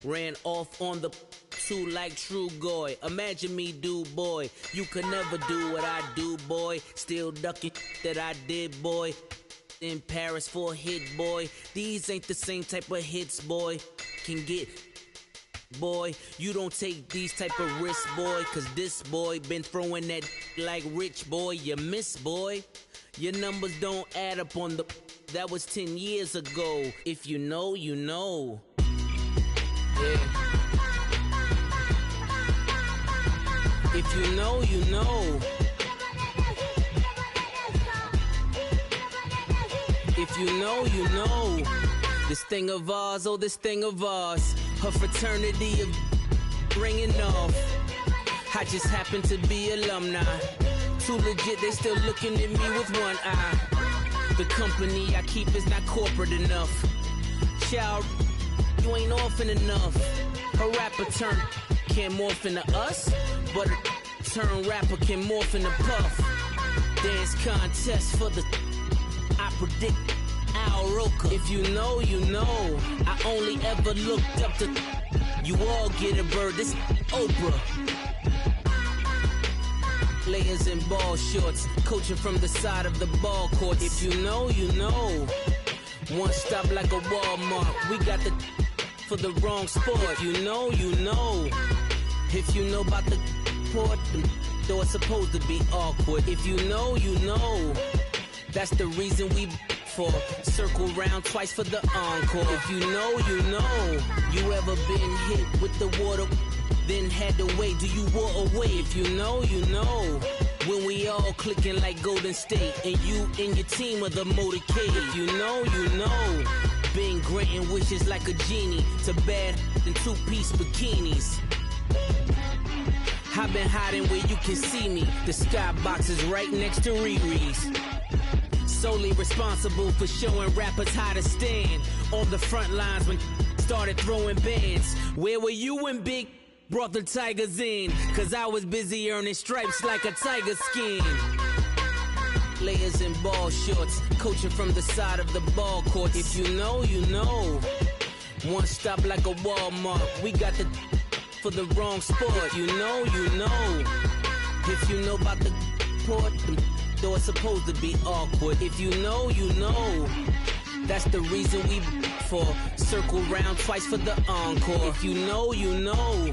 Ran off on the too like true goy. Imagine me do, boy. You could never do what I do, boy. Still ducking that I did, boy. In Paris for a hit, boy. These ain't the same type of hits, boy. Can get, boy. You don't take these type of risks, boy. Cause this boy been throwing that like rich, boy. You miss, boy. Your numbers don't add up on the. That was 10 years ago. If you know, you know. Yeah. If you know, you know. If you know, you know. This thing of ours, oh, this thing of ours. Her fraternity of ringing off. I just happen to be alumni. Too legit, they still looking at me with one eye. The company I keep is not corporate enough. Child, you ain't orphan enough. A rapper turn can't morph into us, but a turn rapper can morph into Puff. Dance contest for the I predict Al Roker. If you know, you know. I only ever looked up to you all get a bird. This Oprah. Layers in ball shorts, coaching from the side of the ball court. If you know, you know. One stop like a Walmart. We got the for the wrong sport. If you know, you know. If you know about the port, though it's supposed to be awkward. If you know, you know. That's the reason we for circle round twice for the encore. If you know, you know. You ever been hit with the water? Then had to wait, do you walk away? If you know, you know. When we all clicking like Golden State, and you and your team are the motorcade. If you know, you know. Been granting wishes like a genie to bad in two-piece bikinis. I've been hiding where you can see me. The skybox is right next to Riri's. Solely responsible for showing rappers how to stand on the front lines when started throwing bands. Where were you when Big brought the Tigers in? Cause I was busy earning stripes like a tiger skin. Layers in ball shorts, coaching from the side of the ball court. If you know, you know. One stop like a Walmart. We got the for the wrong sport. If you know, you know. If you know about the port, though it's supposed to be awkward. If you know, you know. That's the reason we for circle round twice for the encore. If you know, you know.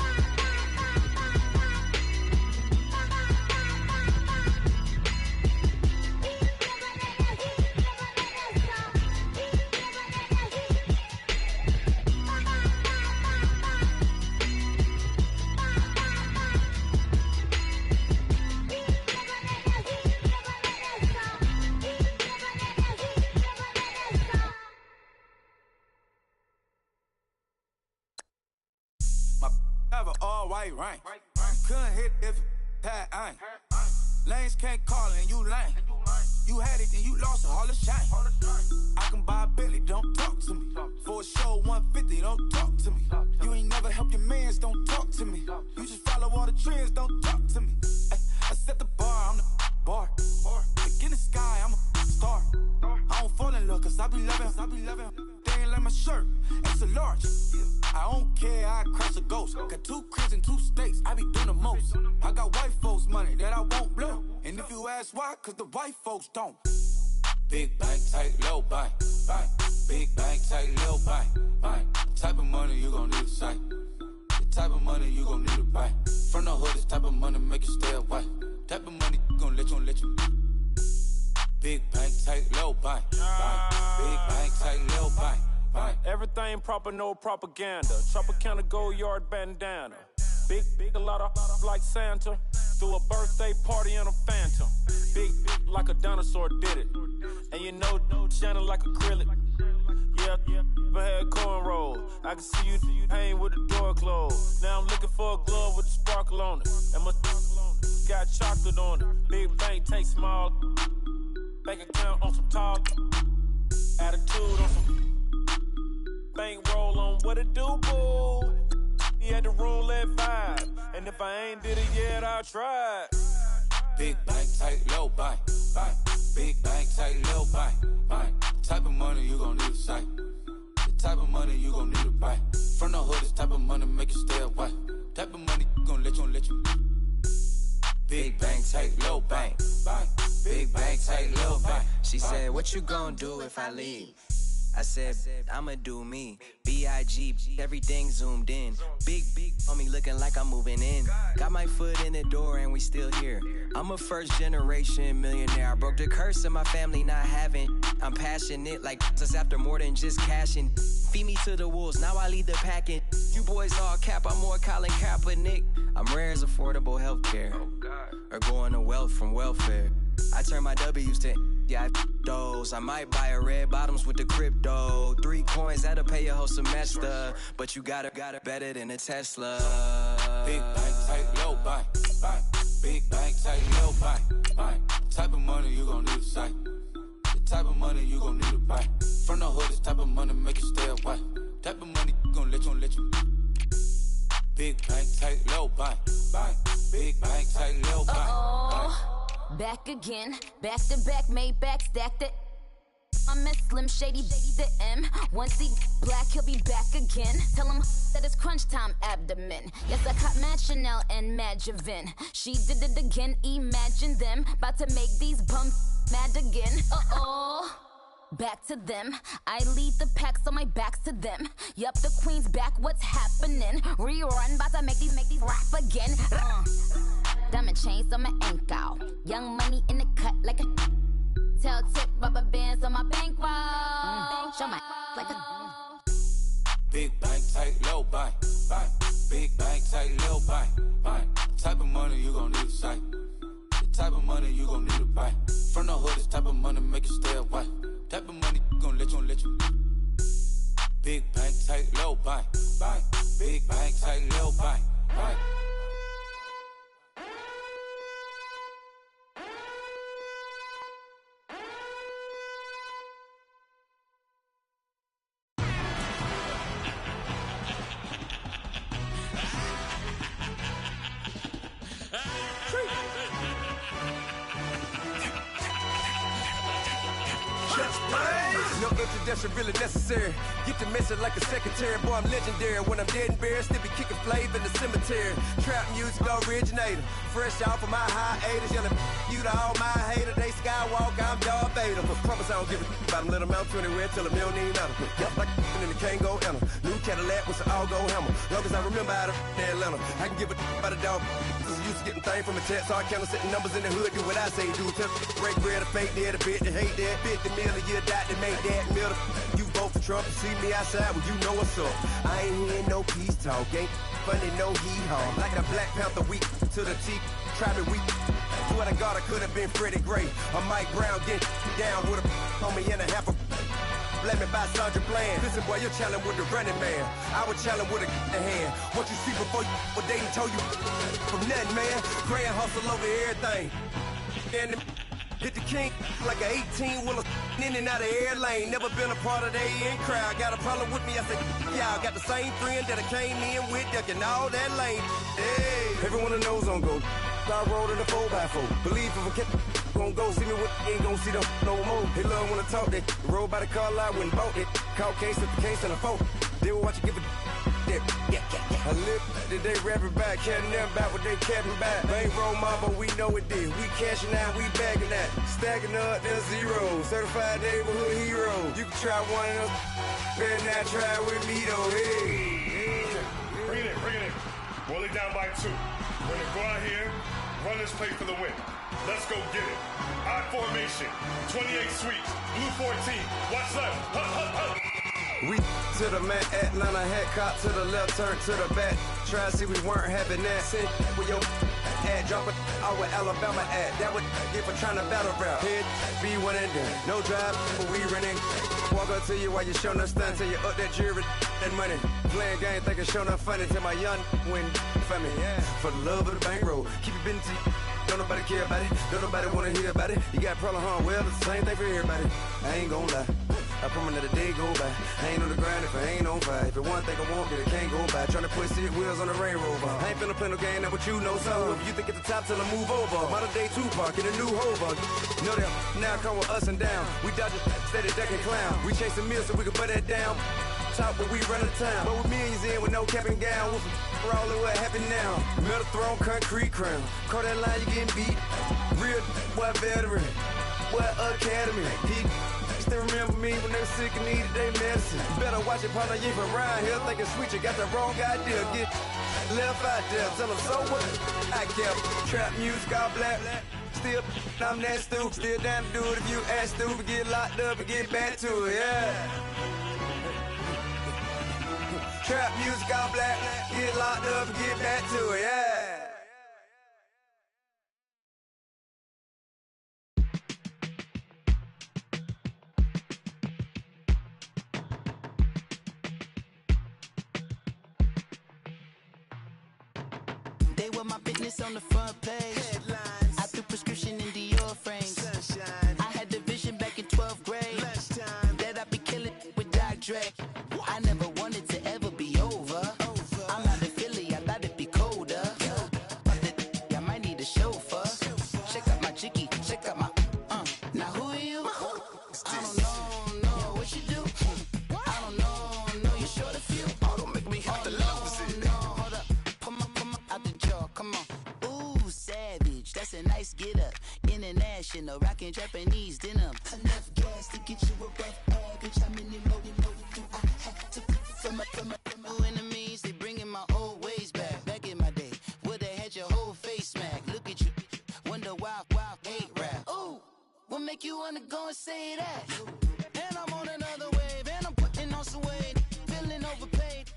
Right. Couldn't hit if that ain't. Lanes can't call and you lame. You had it and you lost it, all the shame. I can buy a Billy, don't talk to me. For a show 150, don't talk to me. You ain't never helped your mans, don't talk to me. You just follow all the trends, don't talk to me. I set the bar, I'm the bar. Like in the sky, I'm a star. I don't fall in love cause I be loving. They ain't like my shirt, it's a large. I don't care, I crash a ghost. Got 2 cribs in 2 states, I be doing the most. I got white folks money that I won't blow. And if you ask why, cause the white folks don't. Big bank, tight, low bank, bank. Big bank, tight, low bank, bank. Type of money you gon' need to sight. The type of money you gon' need to buy. From the hood, this type of money make you stay away. Type of money gon' let you. Big bank, tight, low bank, bank. Big bank, tight, low bank. Everything proper, no propaganda. Tropicana gold yard bandana. Big, a lot of like Santa. Threw a birthday party in a phantom. Big like a dinosaur did it. And you know, shining like acrylic. Yeah, but had cornrow. I can see you hang with the door closed. Now I'm looking for a glove with a sparkle on it. And my got chocolate on it. Big bank take small. Bank account on some talk. Attitude on some. Bankroll on what it do, boo. He had the roulette vibe. And if I ain't did it yet, I'll try. Big bank, tight, low bank, bank. Big bank, tight, low bank, bank. Type of money you gon' need to sight. The type of money you gon' need to buy. From the hood, this type of money make you stay away. Type of money gon' let you. Big bang, take little bang. Big bang, take little bang. She said, what you gon' do if I leave? I said, I'ma do me. B.I.G. Everything zoomed in. Big on me looking like I'm moving in. Got my foot in the door and we still here. I'm a first generation millionaire. I broke the curse of my family not having. I'm passionate like us after more than just cashing. Feed me to the wolves, now I lead the packing. You boys all cap, I'm more Colin Kaepernick. I'm rare as affordable healthcare. Or going to wealth from welfare. I turn my W's to those. I might buy a red bottoms with the crypto. 3 coins, that'll pay your whole semester. But you got it better than a Tesla. Big bang, take low bang. Big bang, take low bang. Type of money you gon' need to say. The type of money you gon' need to buy. From the hood, this type of money make you stay away. Type of money gon' let you. Big bang, take low bang. Big bang, take low bang. Back again, back to back, made back, stacked it. I miss Slim Shady, the M. Once he black, he'll be back again. Tell him that it's crunch time abdomen. Yes, I caught Mad Chanel and Mad Javin. She did it again, imagine them. About to make these bums mad again. Back to them. I lead the pack, so my back's to them. Yup, the queen's back, what's happening? Rerun, about to make these rap again. Diamond chains on my ankle. Young money in the cut like a tail tip, rubber bands on my bankroll. Show my like a big bang, take low bang. Big bang, take low bang. Type of money you gon' need to say. The type of money you gon' need to buy. From the hood, this type of money make you stay away. Type of money gon' let you. Big bang, take low bang. Big bang, take low bang. No introduction really necessary. Get the message like a secretary. Boy, I'm legendary. When I'm dead and buried, still be kicking flavor in the cemetery. Trap music originator. Fresh off of my hiatus. Yelling you to all my haters. They skywalk, I'm Darth Vader. Promise I don't give a about them. Let them out to anywhere. Tell them they don't need matter. Yup, like and they can't go enter. New Cadillac with an all-go hammer. Long as I remember out of Atlanta, I can give a about a dog. Used to getting things from a text, so I count setting numbers in the hood. Do what I say, do. Tell break bread, a fake there, the bit, the hate that. 50 million, you die to make that middle. You vote for Trump, you see me outside, well, you know what's up. I ain't hearing no peace talk, ain't funny, no hee-haw. Like a Black Panther week to the teeth, try me weak. Swear to God, I could have been Freddie Gray. Or Mike Brown, get down with a homie and a half a. Let me buy Sandra Bland. Listen, boy, you're challenging with the running man. I would challenge with a hand. What you see before you, what they done told you from nothing, man. Grand hustle over everything. And hit the king like an 18-wheeler in and out of air lane. Never been a part of the in crowd. Got a problem with me, I said, y'all got the same friend that I came in with, ducking all that lane. Hey, everyone knows on go. I rolled in a 4x4. Believe if I kept gon' go see me with ain't gon' see them no more. They love when I talk that. Roll by the car lot when bought it. Caught case at the case and a phone. They will watch you give a that. I live that they rapping back, catting them back what they capping back. Bankroll mama, we know it did. We cashing out, we bagging that. Stacking up, there's zero. Certified neighborhood hero. You can try one of them. Better not try with me though. Hey. Bring it in. Roll it down by 2. We're gonna go out here, run this play for the win. Let's go get it. I formation, 28 sweeps, blue 14. Watch left. Hup. We to the man, Atlanta head cop to the left, turn to the back. Try to see we weren't having that. Send with your ad, drop it out with Alabama ad. That would get for trying to battle rap. Head, be one and done. No drive, but we running. Walk up to you while you showing us stun. Till you up that jury and money. Playing game, thinking showing up funny. Till my young win for me. Yeah. For the love of the bankroll. Keep it been to you. Don't nobody care about it. Don't nobody wanna hear about it. You got a problem, huh? Well, it's the same thing for everybody. I ain't gon' lie. I promise that a day go by. I ain't on the grind if I ain't on fire. If it one thing I want, then it can't go by. Tryna put 6 wheels on the Range Rover. I ain't finna play no game, that what you know. So if you think at the top till I move over. Modern day Tupac in a new Hova. Know that now come with us and down. We dodge it, steady ducking clown. We chasing meals so we can put that down. talk, but we run the town. But with millions in with no cap and gown, with rolling, what happened now? Metal throne, concrete crown. Call that line, you getting beat. Real what veteran, what academy. He still remember me when they were sick and needed they medicine. Better watch it, partner, you from around here thinking sweet, you got the wrong idea. Get left out there, tell them so what? I kept trap music all black. Still, I'm that stupid. Still down to do it if you ask stupid. Get locked up and get back to it, yeah. Trap music all black. Get locked up and get back to it, yeah. They were my business on the front page. Headlines. I threw prescription in Dior frames. Sunshine. I had the vision back in 12th grade. Lunchtime. That I'd be killing with Doc Dre. I never wanted to ever be over. I'm out of Philly, I thought it'd be colder. I might need a chauffeur. Check out my chicky, check out my Now who are you? I don't know what you do. I don't know you're short a few. Oh, don't make me have to lose it. No, hold up. Come on, out the jaw, come on. Ooh, savage, that's a nice get up. International, rockin' Japanese denim. Enough gas to get you a rough average. How many loaded do I have to from my enemies? They bringing my old ways back in my day. Would they had your whole face smacked? Look at you, wonder why hate rap. Ooh, what make you wanna go and say that? And I'm on another wave, and I'm putting on some weight, feeling overpaid.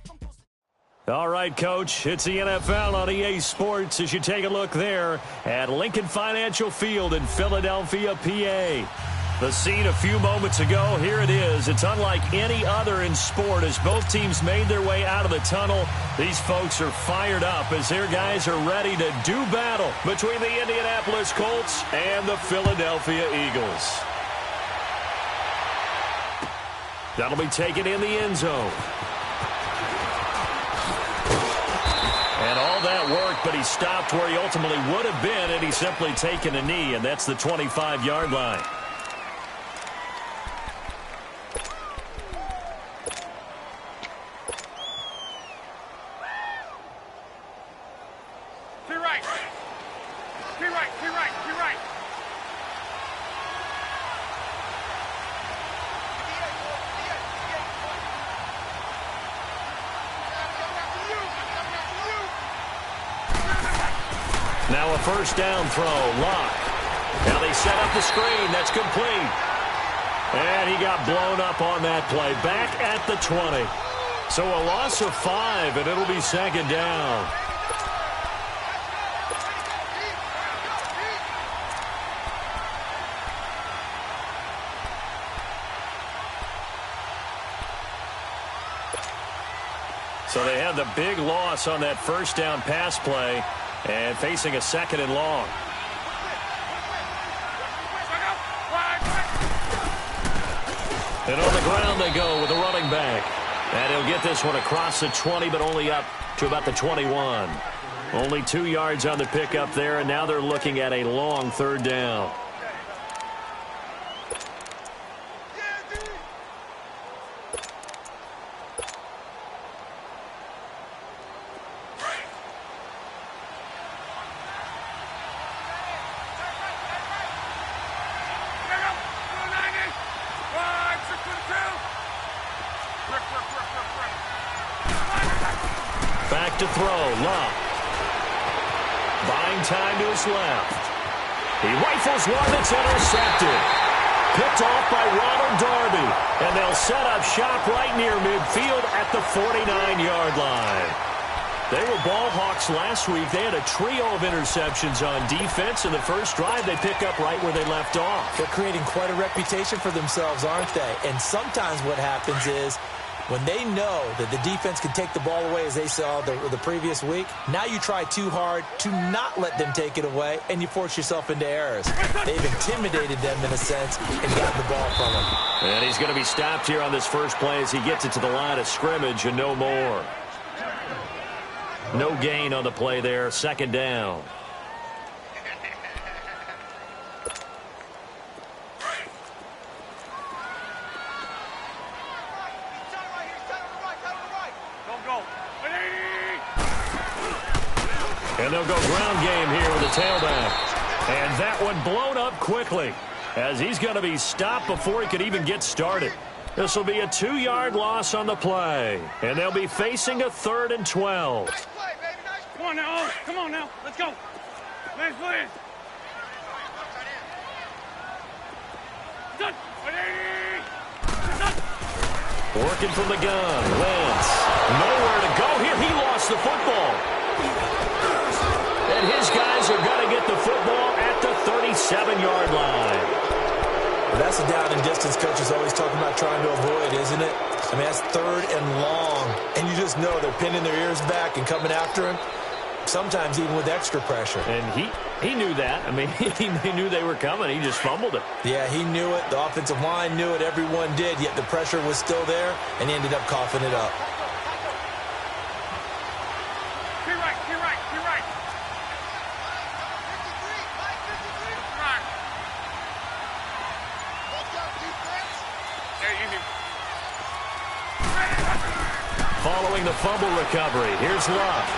All right, Coach, it's the NFL on EA Sports as you take a look there at Lincoln Financial Field in Philadelphia, PA. The scene a few moments ago, here it is. It's unlike any other in sport as both teams made their way out of the tunnel. These folks are fired up as their guys are ready to do battle between the Indianapolis Colts and the Philadelphia Eagles. That'll be taken in the end zone. And all that work, but he stopped where he ultimately would have been, and he's simply taken a knee, and that's the 25-yard line. Now a first down throw, Locke. Now they set up the screen. That's complete. And he got blown up on that play. Back at the 20. So a loss of 5, and it'll be second down. So they had the big loss on that first down pass play. And facing a second and long. And on the ground they go with a running back. And he'll get this one across the 20, but only up to about the 21. Only 2 yards on the pickup there, and now they're looking at a long third down. Back to throw, Love. Buying time to his left. He rifles one that's intercepted. Picked off by Ronald Darby. And they'll set up shop right near midfield at the 49-yard line. They were ball hawks last week. They had a trio of interceptions on defense. In the first drive, they pick up right where they left off. They're creating quite a reputation for themselves, aren't they? And sometimes what happens is when they know that the defense can take the ball away, as they saw the previous week, now you try too hard to not let them take it away, and you force yourself into errors. They've intimidated them in a sense and gotten the ball from them. And he's going to be stopped here on this first play as he gets it to the line of scrimmage and no more. No gain on the play there, second down. And they'll go ground game here with the tailback. And that one blown up quickly as he's going to be stopped before he could even get started. This will be a 2-yard loss on the play. And they'll be facing a 3rd and 12. Nice play, baby. Nice. Come on now. Oh, come on now. Let's go. Nice play. Working from the gun. Wentz. Nowhere to go here. He lost the football. And his guys are going to get the football at the 37-yard line. Well, that's a down and distance coach is always talking about trying to avoid, isn't it? I mean, that's 3rd and long. And you just know they're pinning their ears back and coming after him. Sometimes even with extra pressure. And he knew that. I mean, he knew they were coming. He just fumbled it. Yeah, he knew it. The offensive line knew it. Everyone did. Yet the pressure was still there, and he ended up coughing it up. You're right. Following the fumble recovery, here's Love.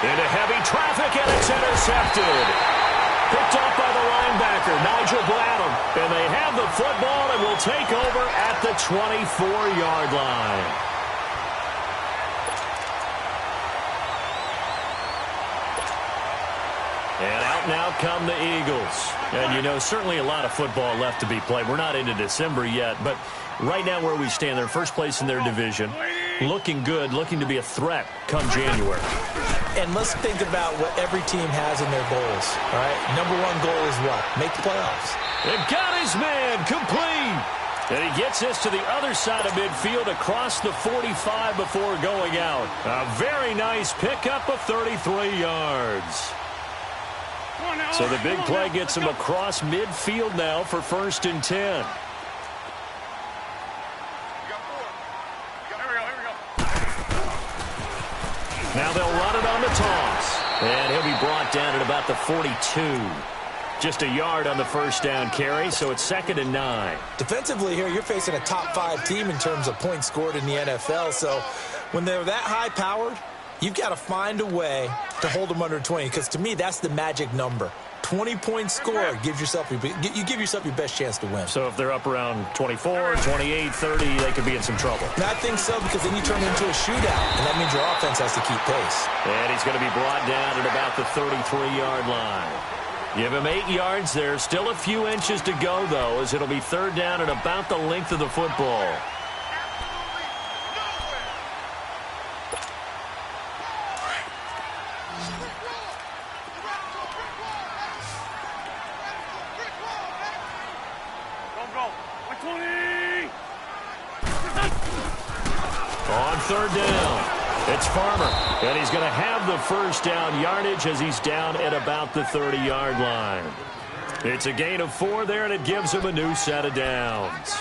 Into heavy traffic, and it's intercepted. Picked up by the linebacker, Nigel Bradham. And they have the football and will take over at the 24-yard line. And out now come the Eagles. And, you know, certainly a lot of football left to be played. We're not into December yet, but right now where we stand, they're first place in their division. Looking good, looking to be a threat come January. And let's think about what every team has in their goals, all right? Number one goal is what? Make the playoffs. And got his man complete. And he gets this to the other side of midfield across the 45 before going out. A very nice pickup of 33 yards. So the big play gets him across midfield now for 1st and 10. Now they'll run it on the toss. And he'll be brought down at about the 42. Just a yard on the first down carry, so it's 2nd and 9. Defensively here, you're facing a top 5 team in terms of points scored in the NFL. So when they're that high-powered, you've got to find a way to hold them under 20. Because to me, that's the magic number. 20 points scored gives yourself you give yourself your best chance to win. So if they're up around 24, 28, 30, they could be in some trouble. And I think so, because then you turn it into a shootout, and that means your offense has to keep pace. And he's going to be brought down at about the 33-yard line. Give him 8 yards there. Still a few inches to go, though, as it'll be 3rd down at about the length of the football. On 3rd down, it's Farmer, and he's going to have the first down yardage as he's down at about the 30-yard line. It's a gain of 4 there, and it gives him a new set of downs.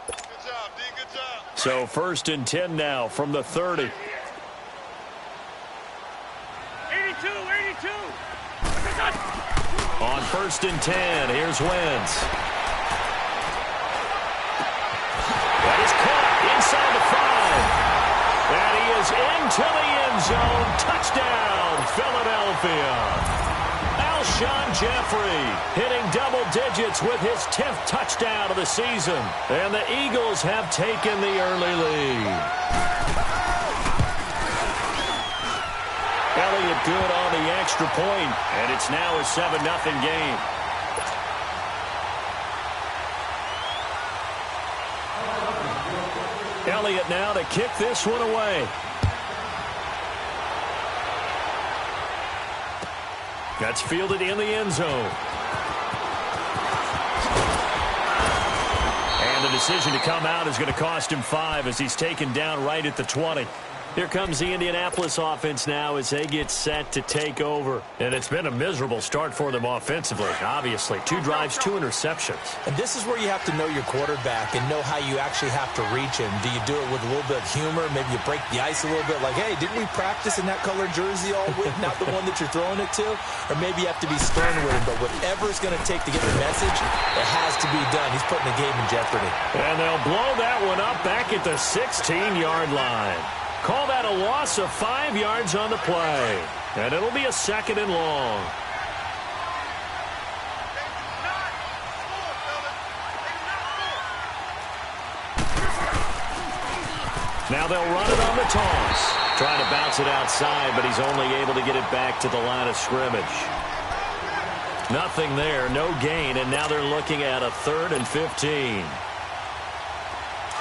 Good job, D. Good job. So 1st and 10 now from the 30. 82. On 1st and 10, here's Wentz. That is caught inside the 5. And he is into the end zone. Touchdown, Philadelphia. Alshon Jeffrey hitting double digits with his 10th touchdown of the season. And the Eagles have taken the early lead. Elliott good on the extra point, and it's now a 7-0 game. Elliott now to kick this one away. That's fielded in the end zone. And the decision to come out is going to cost him 5 as he's taken down right at the 20. Here comes the Indianapolis offense now as they get set to take over. And it's been a miserable start for them offensively, obviously. 2 drives, 2 interceptions. And this is where you have to know your quarterback and know how you actually have to reach him. Do you do it with a little bit of humor? Maybe you break the ice a little bit like, hey, didn't we practice in that colored jersey all week? Not the one that you're throwing it to? Or maybe you have to be stern with him. But whatever it's going to take to get the message, it has to be done. He's putting the game in jeopardy. And they'll blow that one up back at the 16-yard line. Call that a loss of 5 yards on the play. And it'll be a 2nd and long. Now they'll run it on the toss. Trying to bounce it outside, but he's only able to get it back to the line of scrimmage. Nothing there, no gain, and now they're looking at a 3rd and 15.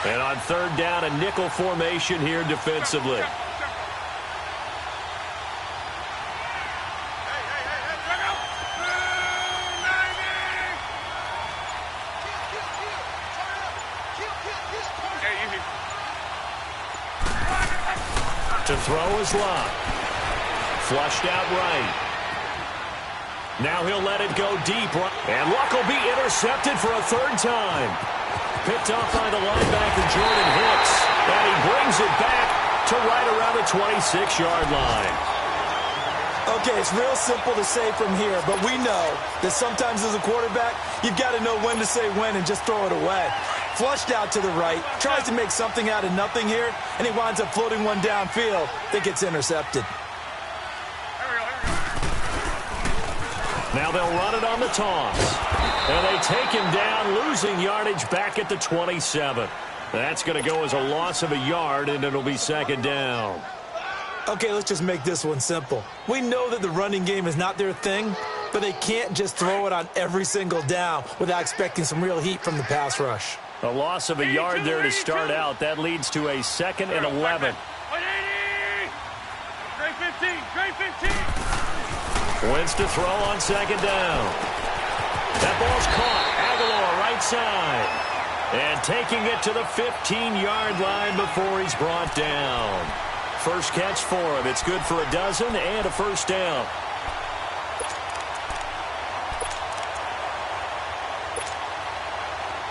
And on 3rd down, a nickel formation here defensively. To throw is Locke. Flushed out right. Now he'll let it go deep. And Locke will be intercepted for a 3rd time. Picked off by the linebacker, Jordan Hicks. And he brings it back to right around the 26-yard line. Okay, it's real simple to say from here, but we know that sometimes as a quarterback, you've got to know when to say when and just throw it away. Flushed out to the right, tries to make something out of nothing here, and he winds up floating one downfield that gets intercepted. Now they'll run it on the toss. And they take him down, losing yardage back at the 27. That's going to go as a loss of a yard, and it'll be 2nd down. Okay, let's just make this one simple. We know that the running game is not their thing, but they can't just throw it on every single down without expecting some real heat from the pass rush. A loss of a yard there to start out. That leads to a 2nd and 11. Great 15, great 15. Wentz to throw on 2nd down. That ball's caught. Aguilar right side. And taking it to the 15-yard line before he's brought down. First catch for him. It's good for a dozen and a 1st down.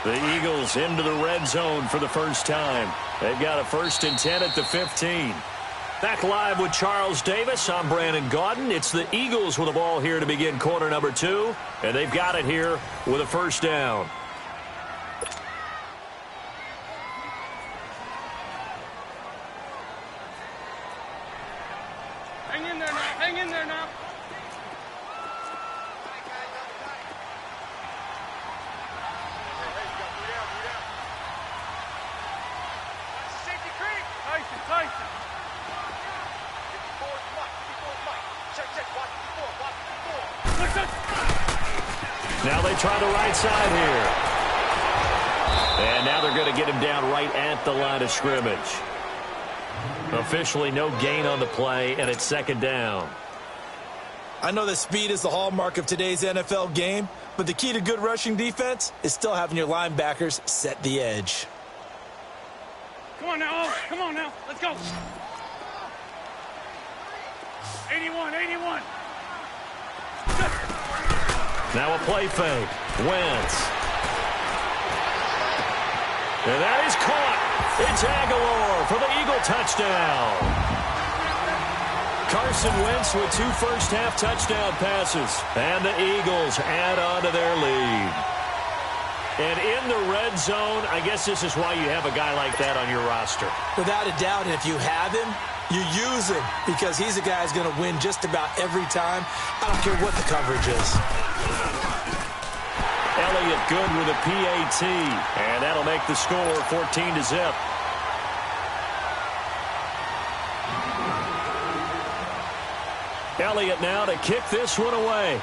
The Eagles into the red zone for the first time. They've got a 1st and 10 at the 15. Back live with Charles Davis. I'm Brandon Gaudin. It's the Eagles with the ball here to begin quarter number 2. And they've got it here with a 1st down. Hang in there now. Hang in there now. Safety creek. Tyson. Now they try the right side here. And now they're going to get him down right at the line of scrimmage. Officially no gain on the play, and it's 2nd down. I know that speed is the hallmark of today's NFL game, but the key to good rushing defense is still having your linebackers set the edge. Come on now. Oh, come on now. Let's go. 81. Now a play fake. Wentz. And that is caught. It's Aguilar for the Eagle touchdown. Carson Wentz with 2 first-half touchdown passes. And the Eagles add on to their lead. And in the red zone, I guess this is why you have a guy like that on your roster. Without a doubt, and if you have him, you use him because he's a guy who's going to win just about every time. I don't care what the coverage is. Elliott good with a PAT, and that'll make the score 14-0. Elliott now to kick this one away.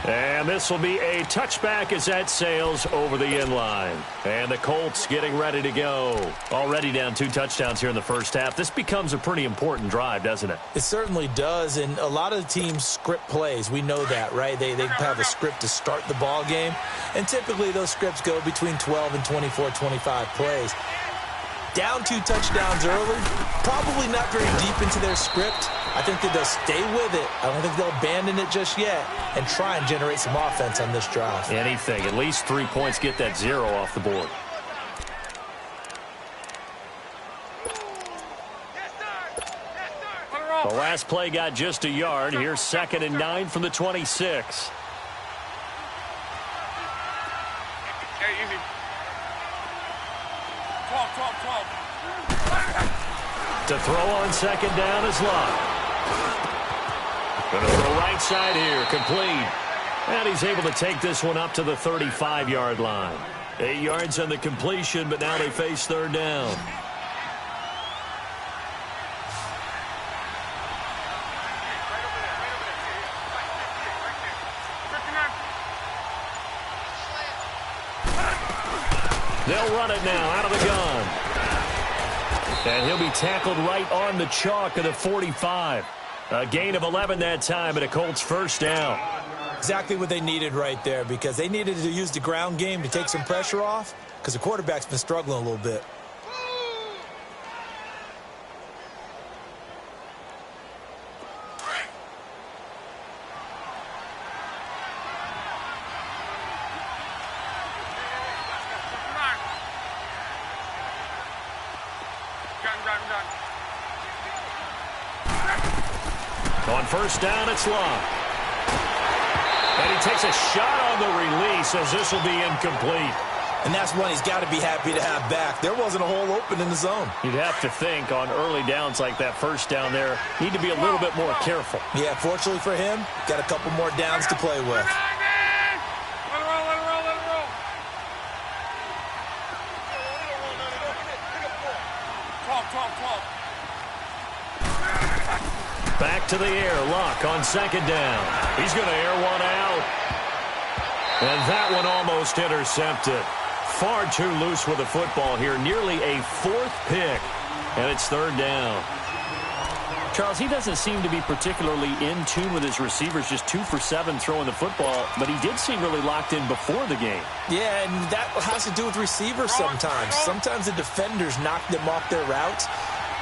And this will be a touchback as that sails over the end line. And the Colts getting ready to go. Already down 2 touchdowns here in the first half. This becomes a pretty important drive, doesn't it? It certainly does, and a lot of the teams script plays. We know that, right? They have a script to start the ball game, and typically those scripts go between 12 and 24, 25 plays. Down 2 touchdowns early, probably not very deep into their script. I think that they'll stay with it. I don't think they'll abandon it just yet and try and generate some offense on this drive. Anything. At least 3 points, get that 0 off the board. The last play got just a yard. Here's 2nd and 9 from the 26. To throw on second down is Locke. Going to throw right side here, complete. And he's able to take this one up to the 35-yard line. 8 yards on the completion, but now they face third down. They'll run it now out of the gun. And he'll be tackled right on the chalk of the 45. A gain of 11 that time and a Colts first down. Exactly what they needed right there, because they needed to use the ground game to take some pressure off, because the quarterback's been struggling a little bit. On first down, it's Locke. And he takes a shot on the release as this will be incomplete. And that's one he's got to be happy to have back. There wasn't a hole open in the zone. You'd have to think on early downs like that first down there, need to be a little bit more careful. Yeah, fortunately for him, got a couple more downs to play with. Back to the air, Locke on second down. He's going to air one out. And that one almost intercepted. Far too loose with the football here. Nearly a fourth pick. And it's third down. Charles, he doesn't seem to be particularly in tune with his receivers, just 2 for 7 throwing the football, but he did seem really locked in before the game. Yeah, and that has to do with receivers sometimes. Sometimes the defenders knock them off their routes,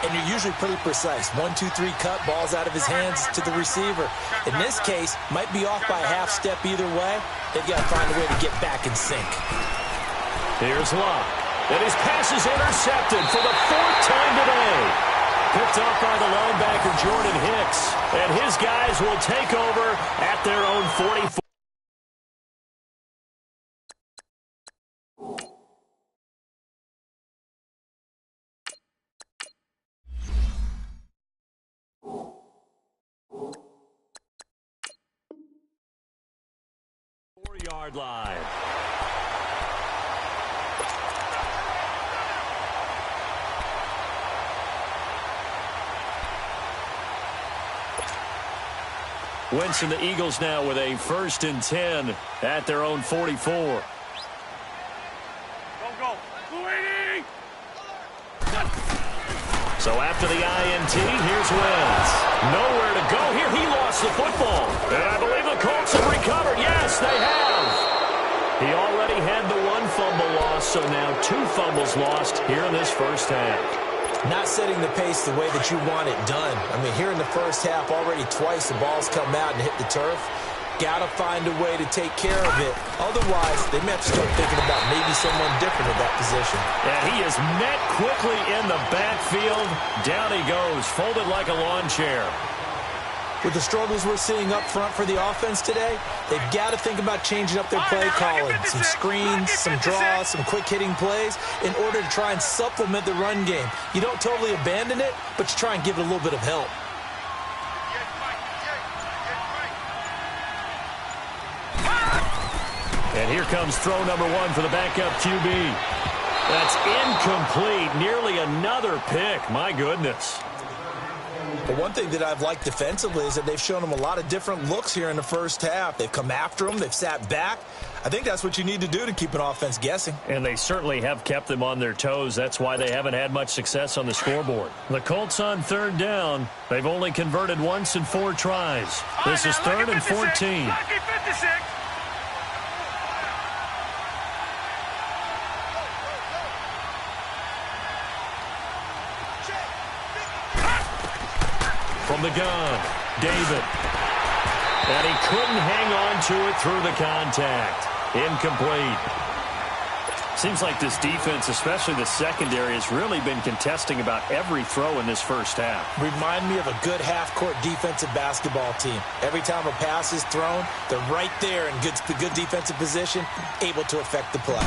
and you're usually pretty precise. 1, 2, 3 cut, balls out of his hands to the receiver. In this case, might be off by a half step either way. They've got to find a way to get back in sync. Here's Locke. And his pass is intercepted for the 4th time today. Picked off by the linebacker, Jordan Hicks. And his guys will take over at their own 44. Yard line. Wentz and the Eagles now with a 1st and 10 at their own 44. Go. So after the INT, here's Wentz. Nowhere to go here. He lost the football. And I believe the Colts have recovered. Yes, they have. He already had the 1 fumble loss, so now 2 fumbles lost here in this first half. Not setting the pace the way that you want it done. I mean, here in the first half, already twice the ball's come out and hit the turf. Got to find a way to take care of it. Otherwise, they may have to start thinking about maybe someone different at that position. And he is met quickly in the backfield. Down he goes, folded like a lawn chair. With the struggles we're seeing up front for the offense today, they've got to think about changing up their play calling. Some screens, some draws, some quick-hitting plays in order to try and supplement the run game. You don't totally abandon it, but you try and give it a little bit of help. And here comes throw number 1 for the backup QB. That's incomplete. Nearly another pick. My goodness. But one thing that I've liked defensively is that they've shown them a lot of different looks here in the first half. They've come after them. They've sat back. I think that's what you need to do to keep an offense guessing. And they certainly have kept them on their toes. That's why they haven't had much success on the scoreboard. The Colts on third down. They've only converted once in 4 tries. This is 3rd and 14. From the gun, David. And he couldn't hang on to it through the contact. Incomplete. Seems like this defense, especially the secondary, has really been contesting about every throw in this first half. Remind me of a good half-court defensive basketball team. Every time a pass is thrown, they're right there in good defensive position, able to affect the play.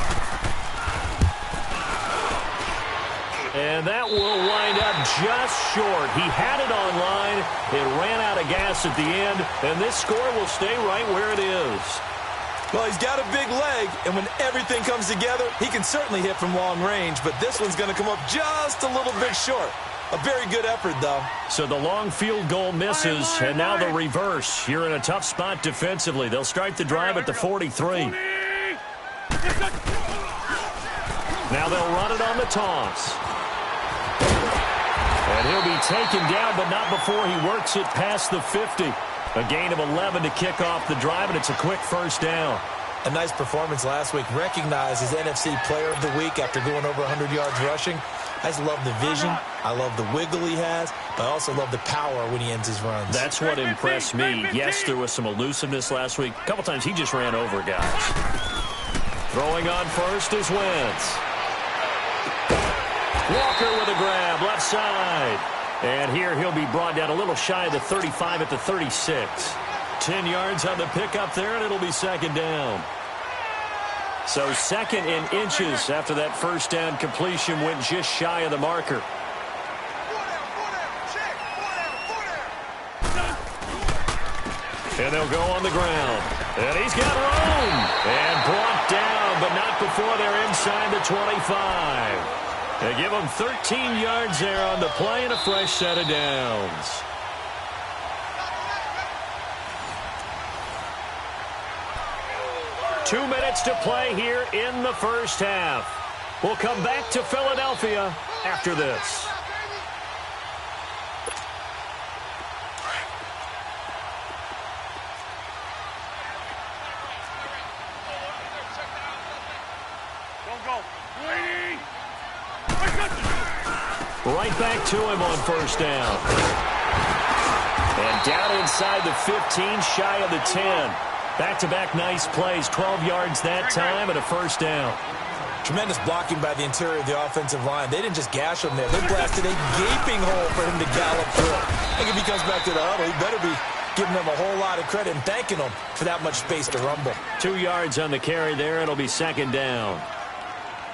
And that will wind up just short. He had it on line. It ran out of gas at the end, and this score will stay right where it is. Well, he's got a big leg, and when everything comes together, he can certainly hit from long range, but this one's going to come up just a little bit short. A very good effort, though. So the long field goal misses, and now the reverse. You're in a tough spot defensively. They'll start the drive at the 43. Now they'll run it on the toss. And he'll be taken down, but not before he works it past the 50. A gain of 11 to kick off the drive, and it's a quick first down. A nice performance last week. Recognized as NFC Player of the Week after going over 100 yards rushing. I just love the vision. I love the wiggle he has, but I also love the power when he ends his runs. That's what impressed me. Yes, there was some elusiveness last week. A couple times he just ran over guys. Throwing on first is Wentz. Walker with a grab, left side. And here he'll be brought down a little shy of the 35 at the 36. 10 yards on the pickup there, and it'll be second down. So second in inches after that first down completion went just shy of the marker. And they'll go on the ground. And he's got room. And brought down, but not before they're inside the 25. They give him 13 yards there on the play and a fresh set of downs. Two minutes to play here in the first half. We'll come back to Philadelphia after this. Right back to him on first down. And down inside the 15, shy of the 10. Back-to-back nice plays, 12 yards that time and a first down. Tremendous blocking by the interior of the offensive line. They didn't just gash him there. They blasted a gaping hole for him to gallop through. I think if he comes back to the huddle, he better be giving them a whole lot of credit and thanking them for that much space to rumble. 2 yards on the carry there. It'll be second down.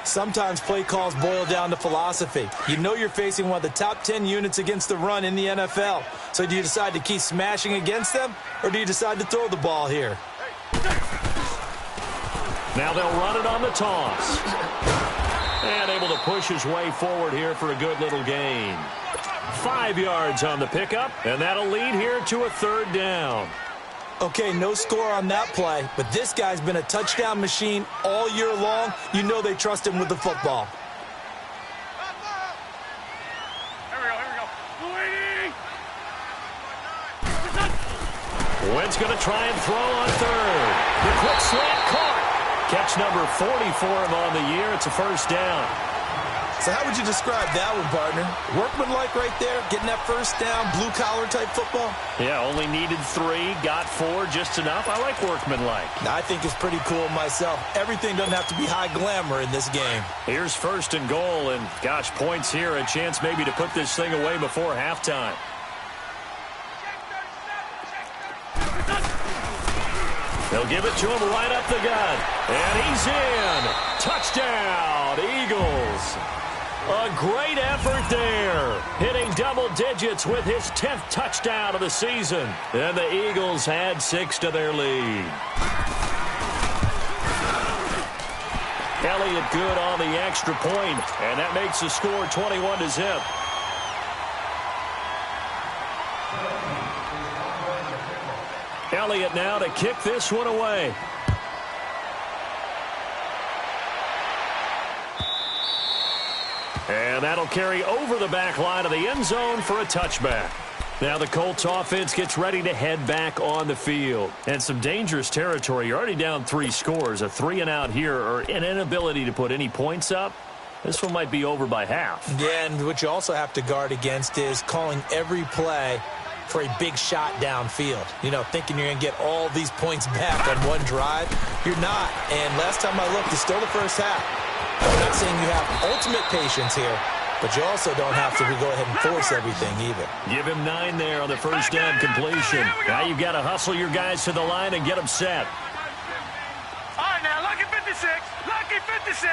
Sometimes play calls boil down to philosophy. You know you're facing one of the top 10 units against the run in the NFL. So do you decide to keep smashing against them, or do you decide to throw the ball here? Now they'll run it on the toss. And able to push his way forward here for a good little gain. 5 yards on the pickup, and that'll lead here to a third down. Okay, no score on that play, but this guy's been a touchdown machine all year long. You know they trust him with the football. Wentz going to try and throw on third. The quick slant caught. Catch number 40 for him on the year. It's a first down. So how would you describe that one, partner? Workmanlike right there, getting that first down, blue-collar type football? Yeah, only needed 3, got 4, just enough. I like workmanlike. I think it's pretty cool myself. Everything doesn't have to be high glamour in this game. Here's first and goal, and gosh, points here, a chance maybe to put this thing away before halftime. They'll give it to him right up the gut. And he's in. Touchdown, Eagles. A great effort there. Hitting double digits with his 10th touchdown of the season. And the Eagles add 6 to their lead. Elliott good on the extra point, and that makes the score 21-0. Elliott now to kick this one away. And that'll carry over the back line of the end zone for a touchback. Now the Colts offense gets ready to head back on the field. And some dangerous territory. You're already down 3 scores. A 3-and-out here, or an inability to put any points up. This one might be over by half. Yeah, and what you also have to guard against is calling every play for a big shot downfield. You know, thinking you're going to get all these points back on one drive. You're not. And last time I looked, it's still the first half. I'm not saying you have ultimate patience here, but you also don't have to go ahead and force everything either. Give him 9 there on the first down completion. Now you've got to hustle your guys to the line and get them set. All right, now, lucky 56. Lucky 56.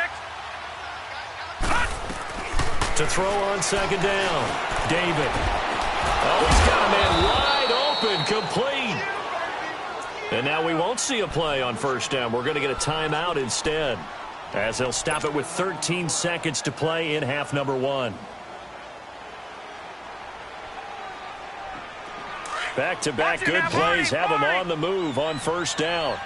To To throw on second down. David. Oh, he's got a man wide open, complete. And now we won't see a play on first down. We're going to get a timeout instead, as they'll stop it with 13 seconds to play in half number 1. Back-to-back good plays have them on the move on first down.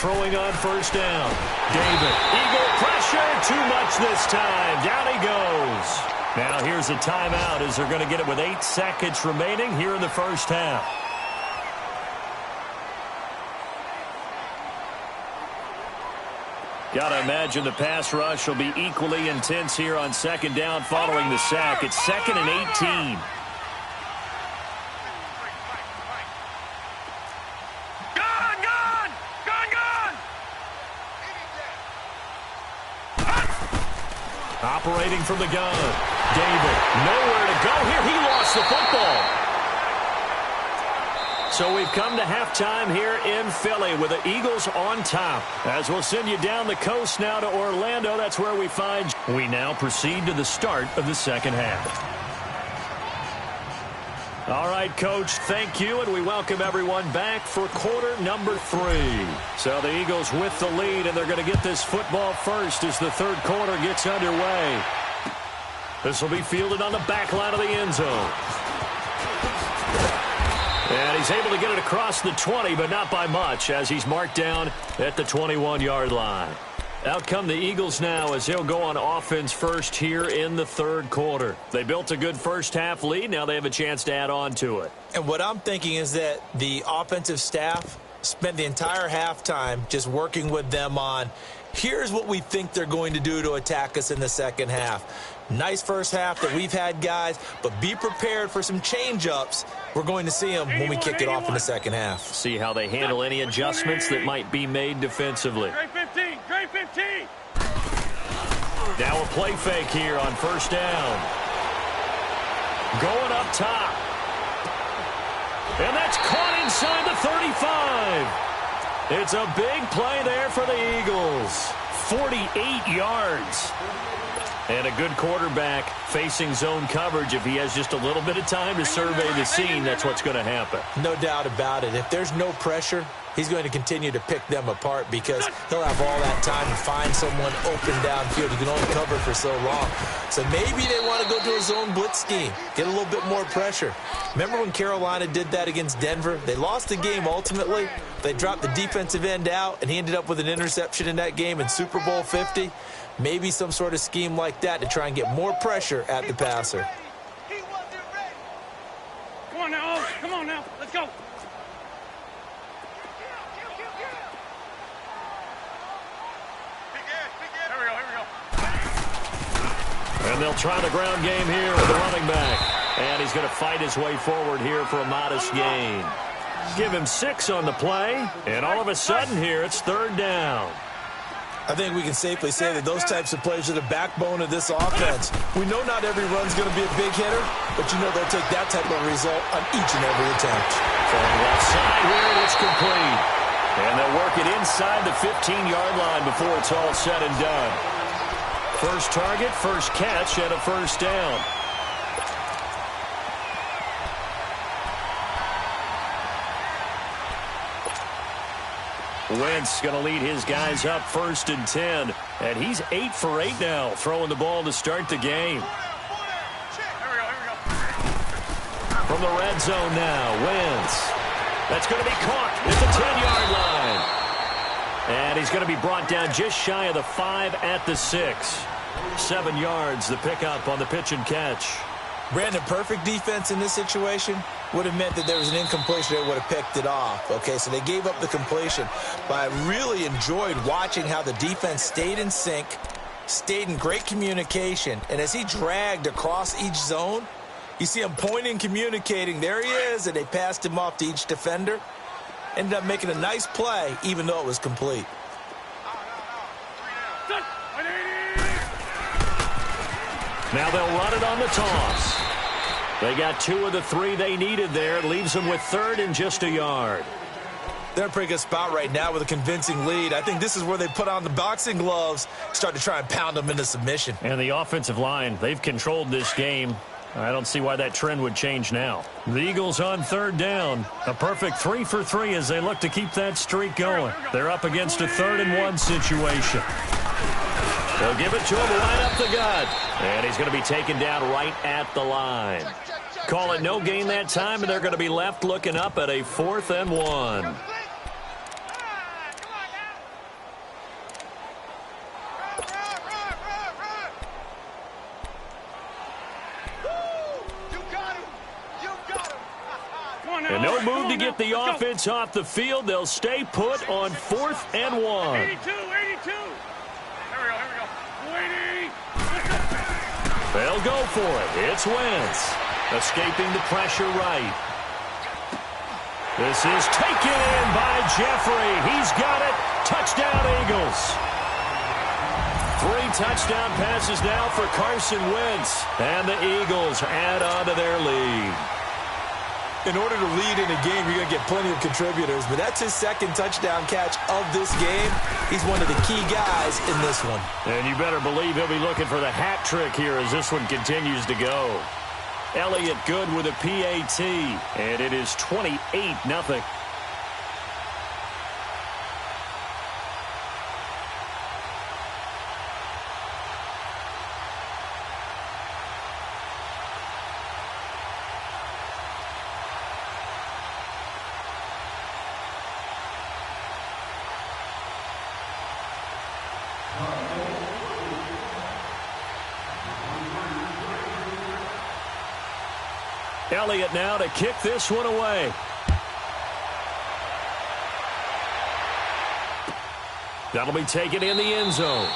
Throwing on first down. David. Eagle pressure. Too much this time. Down he goes. Now here's a timeout as they're going to get it with 8 seconds remaining here in the first half. Got to imagine the pass rush will be equally intense here on second down following the sack. It's 2nd and 18. Operating from the gun. David, nowhere to go here. He lost the football. So we've come to halftime here in Philly with the Eagles on top. As we'll send you down the coast now to Orlando. That's where we find. We now proceed to the start of the second half. All right, Coach, thank you, and we welcome everyone back for quarter number 3. So the Eagles with the lead, and they're going to get this football first as the third quarter gets underway. This will be fielded on the back line of the end zone. And he's able to get it across the 20, but not by much, as he's marked down at the 21-yard line. Out come the Eagles now as they'll go on offense first here in the third quarter. They built a good first half lead. Now they have a chance to add on to it. And what I'm thinking is that the offensive staff spent the entire halftime just working with them on, here's what we think they're going to do to attack us in the second half. Nice first half that we've had, guys, but be prepared for some change-ups. We're going to see them when we kick it off in the second half. See how they handle any adjustments that might be made defensively. Great 15, great 15. Now a play fake here on first down. Going up top. And that's caught inside the 35. It's a big play there for the Eagles. 48 yards. And a good quarterback facing zone coverage. If he has just a little bit of time to survey the scene, that's what's going to happen. No doubt about it. If there's no pressure, he's going to continue to pick them apart because he'll have all that time to find someone open downfield. He can only cover for so long. So maybe they want to go to a zone blitz scheme, get a little bit more pressure. Remember when Carolina did that against Denver? They lost the game ultimately. They dropped the defensive end out, and he ended up with an interception in that game in Super Bowl 50. Maybe some sort of scheme like that to try and get more pressure at the passer. Come on now, come on now, let's go. And they'll try the ground game here with the running back. And he's going to fight his way forward here for a modest gain. Give him 6 on the play, and all of a sudden here it's third down. I think we can safely say that those types of plays are the backbone of this offense. We know not every run's going to be a big hitter, but you know they'll take that type of result on each and every attempt. From left side here, and it's complete. And they'll work it inside the 15-yard line before it's all said and done. First target, first catch, and a first down. Wentz going to lead his guys up 1st and 10. And he's 8 for 8 now, throwing the ball to start the game. From the red zone now, Wentz. That's going to be caught at the 10-yard line. And he's going to be brought down just shy of the 5 at the 6. 7 yards, the pickup on the pitch and catch. Brandon, perfect defense in this situation would have meant that there was an incompletion that would have picked it off. Okay, so they gave up the completion. But I really enjoyed watching how the defense stayed in sync, stayed in great communication. And as he dragged across each zone, you see him pointing, communicating. There he is, and they passed him off to each defender. Ended up making a nice play, even though it was complete. Now they'll run it on the toss. They got 2 of the 3 they needed there. It leaves them with 3rd and just a yard. They're in a pretty good spot right now with a convincing lead. I think this is where they put on the boxing gloves, start to try and pound them into submission. And the offensive line, they've controlled this game. I don't see why that trend would change now. The Eagles on third down. A perfect 3 for 3 as they look to keep that streak going. They're up against a 3rd and 1 situation. They'll give it to him right up the gut. And he's going to be taken down right at the line. Call it no gain that time, and they're going to be left looking up at a 4th and 1. And no move to get the offense off the field. They'll stay put on 4th and 1. 82. Here we go. 80. They'll go for it. It's Wentz. Escaping the pressure right. This is taken in by Jeffrey. He's got it. Touchdown, Eagles. 3 touchdown passes now for Carson Wentz. And the Eagles add on to their lead. In order to lead in a game, you're going to get plenty of contributors, but that's his 2nd touchdown catch of this game. He's one of the key guys in this one. And you better believe he'll be looking for the hat trick here as this one continues to go. Elliott good with a PAT, and it is 28-0. Elliott now to kick this one away. That'll be taken in the end zone.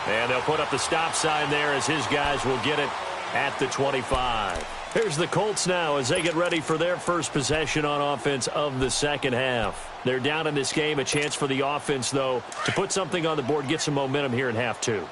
And they'll put up the stop sign there as his guys will get it at the 25. Here's the Colts now as they get ready for their first possession on offense of the second half. They're down in this game. A chance for the offense, though, to put something on the board, get some momentum here in half 2.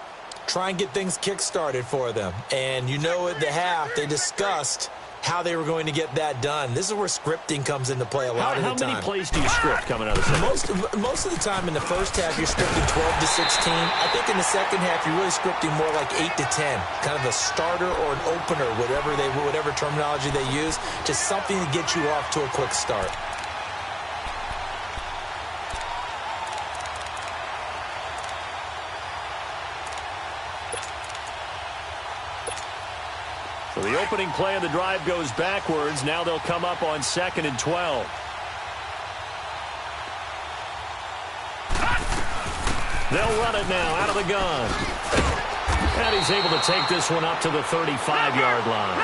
Try and get things kick-started for them. And you know at the half, they discussed how they were going to get that done. This is where scripting comes into play a lot of the time. How many plays do you script coming out of the second? Most of the time in the first half, you're scripting 12 to 16. I think in the second half, you're really scripting more like 8 to 10. Kind of a starter or an opener, whatever terminology they use. Just something to get you off to a quick start. So the opening play of the drive goes backwards. Now they'll come up on 2nd and 12. They'll run it now out of the gun. And he's able to take this one up to the 35-yard line.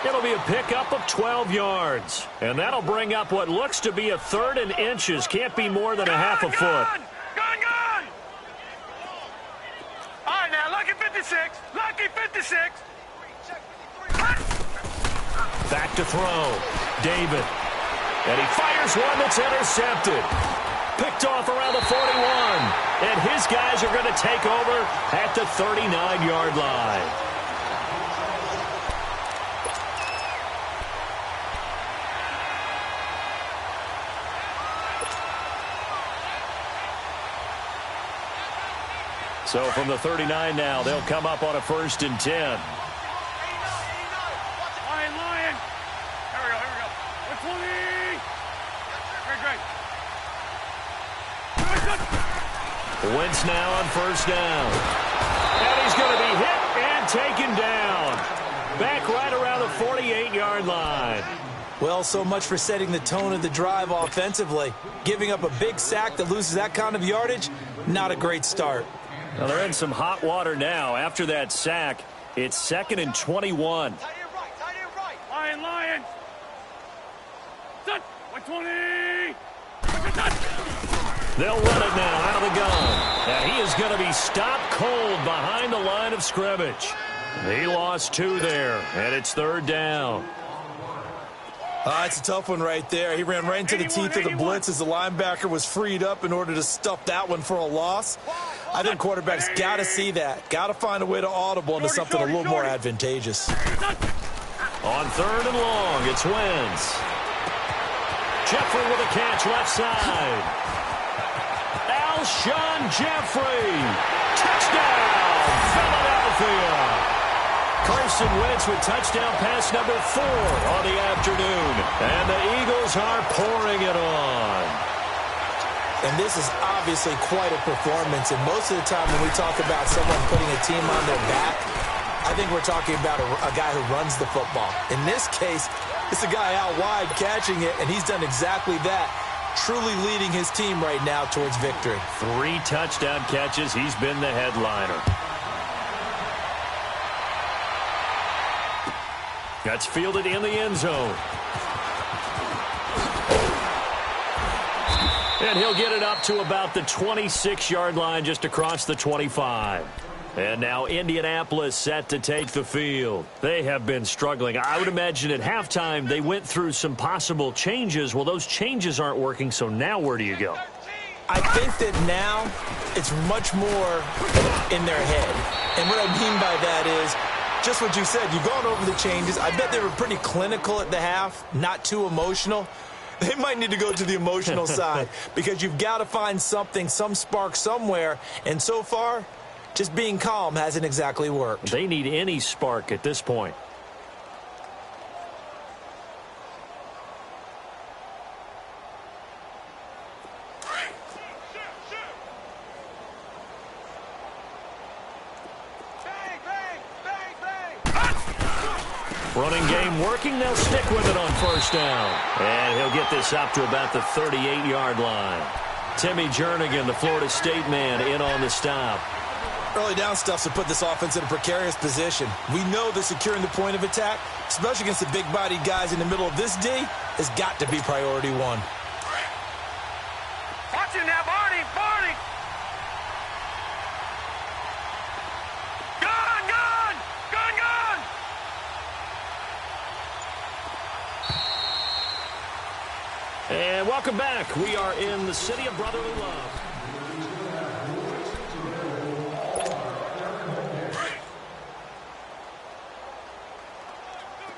It'll be a pickup of 12 yards. And that'll bring up what looks to be a 3rd and inches. Can't be more than a half a foot. Gun! All right, now, lucky 56. Lucky 56. Back to throw. David. And he fires one that's intercepted. Picked off around the 41. And his guys are going to take over at the 39-yard line. So from the 39 now, they'll come up on a 1st and 10. Wentz now on 1st down. And he's going to be hit and taken down. Back right around the 48-yard line. Well, so much for setting the tone of the drive offensively. Giving up a big sack that loses that kind of yardage, not a great start. Well, they're in some hot water now. After that sack, it's 2nd and 21. Tight end right. Lion. Set. 120. They'll run it now out of the gun. And he is going to be stopped cold behind the line of scrimmage. He lost 2 there, and it's 3rd down. It's a tough one right there. He ran right into the teeth of the blitz as the linebacker was freed up in order to stuff that one for a loss. I think quarterbacks got to see that. Got to find a way to audible into something a little more advantageous. On 3rd and long, it's Wentz. Jeffrey with a catch left side. Alshon Jeffrey. Touchdown, Philadelphia. Carson Wentz with touchdown pass number 4 on the afternoon. And the Eagles are pouring it on. And this is obviously quite a performance. And most of the time when we talk about someone putting a team on their back, I think we're talking about a guy who runs the football. In this case, it's a guy out wide catching it, and he's done exactly that, truly leading his team right now towards victory. 3 touchdown catches. He's been the headliner. That's fielded in the end zone. And he'll get it up to about the 26-yard line, just across the 25. And now Indianapolis set to take the field. They have been struggling. I would imagine at halftime they went through some possible changes. Well, those changes aren't working, so now where do you go? I think that now it's much more in their head. And what I mean by that is just what you said. You've gone over the changes. I bet they were pretty clinical at the half, not too emotional. They might need to go to the emotional side because you've got to find something, some spark somewhere. And so far, just being calm hasn't exactly worked. They need any spark at this point. Running game working. They'll stick with it on first down. And he'll get this up to about the 38-yard line. Timmy Jernigan, the Florida State man, in on the stop. Early down stuff's to put this offense in a precarious position. We know that securing the point of attack, especially against the big-bodied guys in the middle of this D, has got to be priority 1. Watch it now, Barney! Barney! Gun! Gun! Gun! Gun! And welcome back. We are in the city of brotherly love.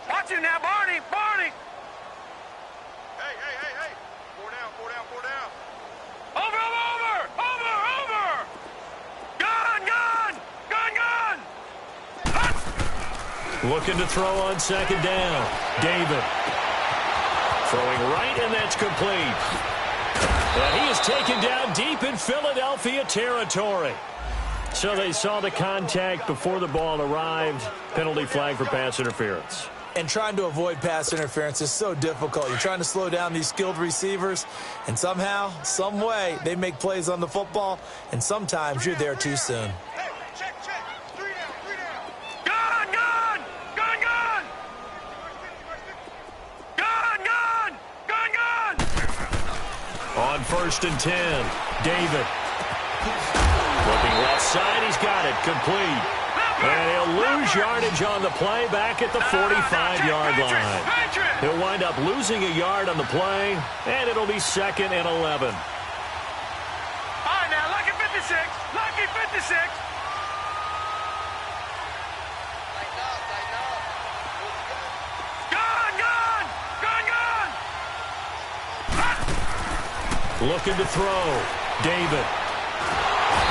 Watch it now, Barney! Barney! Hey, hey, hey, hey! 4 down, 4 down, 4 down. Over, over, over, over! Gun, gun, gun, gun! Hut! Looking to throw on second down. David. Throwing right, and that's complete. And he is taken down deep in Philadelphia territory. So they saw the contact before the ball arrived. Penalty flag for pass interference. And trying to avoid pass interference is so difficult. You're trying to slow down these skilled receivers, and somehow, some way, they make plays on the football, and sometimes you're there too soon. Hey, check, check. 3 down, 3 down. Gun, gun, gun, gun! Gun, gun, gun, gun! On first and 10, David. Looking left side, he's got it, complete. And he'll lose yardage on the play back at the 45-yard line. He'll wind up losing a yard on the play, and it'll be 2nd and 11. All right, now, lucky 56. Lucky 56. Gun, gun, gun, gun! Looking to throw. David.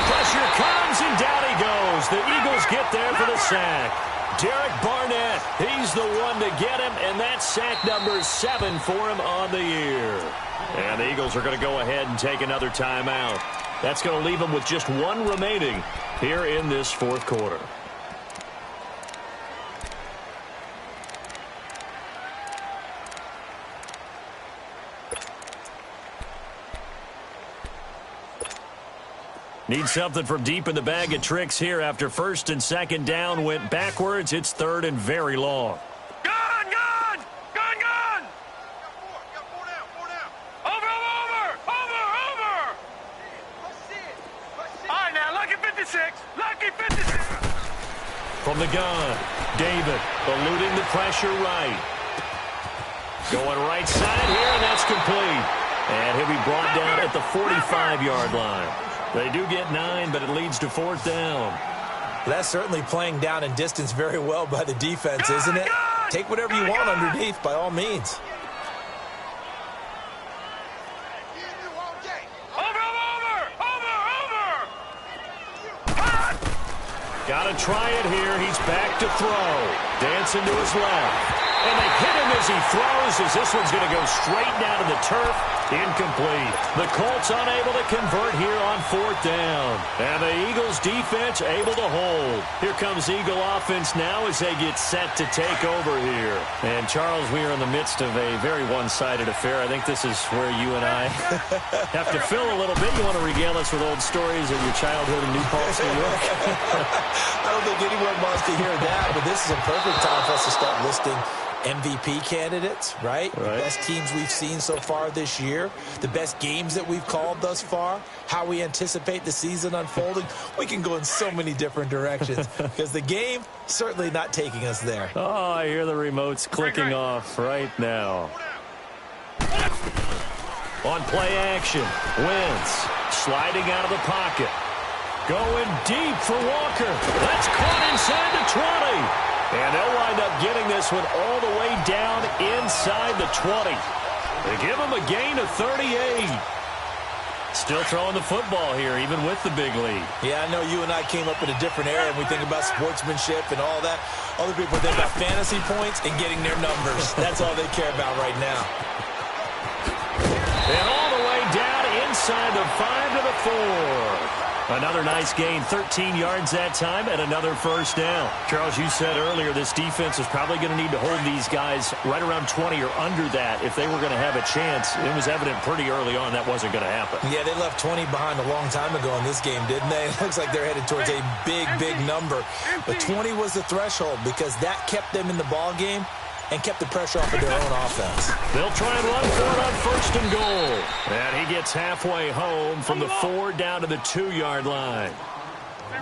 Pressure comes, and down he goes. The Eagles get there for the sack. Derek Barnett, he's the one to get him, and that's sack number 7 for him on the year. And the Eagles are going to go ahead and take another timeout. That's going to leave them with just 1 remaining here in this 4th quarter. Need something from deep in the bag of tricks here after first and second down went backwards. It's 3rd and very long. Gun, gun, gun, gun! You got 4 down, 4 down. Over, over, over, over! All right, now, lucky 56. Lucky 56. From the gun, David eluding the pressure right. Going right side here, and that's complete. And he'll be brought down at the 45-yard line. They do get 9, but it leads to 4th down. That's certainly playing down in distance very well by the defense, isn't it? Take whatever you want underneath, by all means. Got to try it here. He's back to throw. Dancing to his left. And they hit him as he throws, as this one's going to go straight down to the turf. Incomplete. The Colts unable to convert here on 4th down. And the Eagles defense able to hold. Here comes Eagle offense now as they get set to take over here. And Charles, we are in the midst of a very one-sided affair. I think this is where you and I have to fill a little bit. You want to regale us with old stories of your childhood in New Paltz, New York? I don't think anyone wants to hear that, but this is a perfect time for us to start listing MVP candidates, right? The best teams we've seen so far this year, the best games that we've called thus far, how we anticipate the season unfolding. We can go in so many different directions because the game certainly not taking us there. Oh, I hear the remotes clicking off right now. On play action, Wentz sliding out of the pocket. Going deep for Walker. That's caught inside the 20. And they'll wind up getting this one all the way down inside the 20. They give him a gain of 38. Still throwing the football here, even with the big lead. Yeah, I know you and I came up in a different era, and we think about sportsmanship and all that. Other people think about fantasy points and getting their numbers. That's all they care about right now. And all the way down inside the 5 to the 4. Another nice gain, 13 yards that time, and another first down. Charles, you said earlier this defense is probably going to need to hold these guys right around 20 or under that if they were going to have a chance. It was evident pretty early on that wasn't going to happen. Yeah, they left 20 behind a long time ago in this game, didn't they? It looks like they're headed towards a big, big number. But 20 was the threshold because that kept them in the ball game and kept the pressure off of their own offense. They'll try and run for it on 1st and goal. And he gets halfway home from the 4 down to the 2-yard line.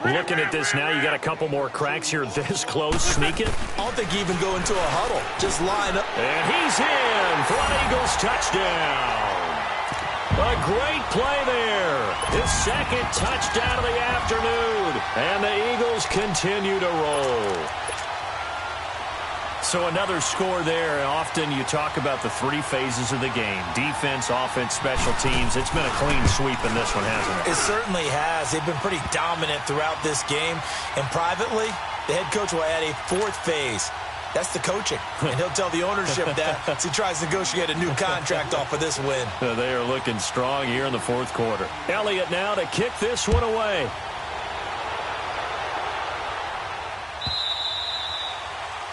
Looking at this now, you got a couple more cracks here this close. Sneak it. I don't think you even go into a huddle. Just line up. And he's in for an Eagles touchdown. A great play there. His 2nd touchdown of the afternoon. And the Eagles continue to roll. So another score there. Often you talk about the 3 phases of the game. Defense, offense, special teams. It's been a clean sweep in this one, hasn't it? It certainly has. They've been pretty dominant throughout this game. And privately, the head coach will add a 4th phase. That's the coaching. And he'll tell the ownership that as he tries to negotiate a new contract off of this win. They are looking strong here in the 4th quarter. Elliott now to kick this one away.